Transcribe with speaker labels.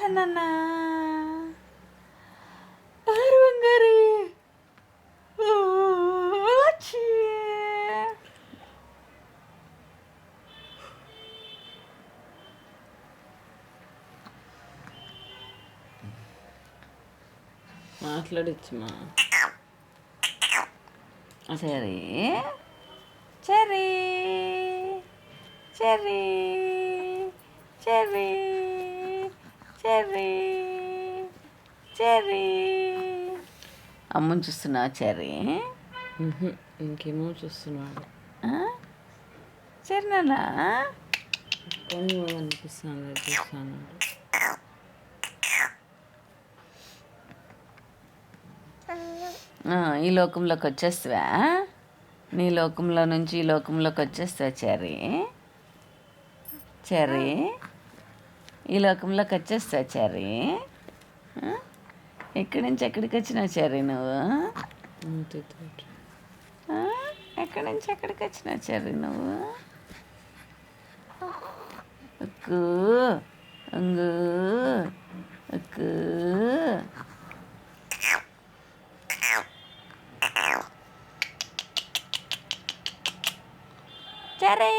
Speaker 1: Hello నాన్న బంగారు వచ్చి
Speaker 2: మాట్లాడచ్చుమా.
Speaker 1: Cherry Cherry Cherry Cherry Cherry Cherry అమ్మని చూస్తున్నావా చెర్రీ?
Speaker 2: ఇంకేమో చూస్తున్నాడు.
Speaker 1: చెర్రీనా
Speaker 2: కొన్ని అనిపిస్తుంది చూస్తున్నాడు.
Speaker 1: ఈ లోకంలోకి వచ్చేస్తావా? నీ లోకంలో నుంచి ఈ లోకంలోకి వచ్చేస్తావా చెర్రీ? చెర్రీ ఈ లోకంలోకి వచ్చేస్తావా చెర్రీ? ఎక్కడి నుంచి ఎక్కడికి వచ్చినావు చెర్రీ నువ్వు? ఎక్కడి నుంచి ఎక్కడికి వచ్చినావు చెర్రీ నువ్వు? అక్కు అంగు అక్కు చెర్రీ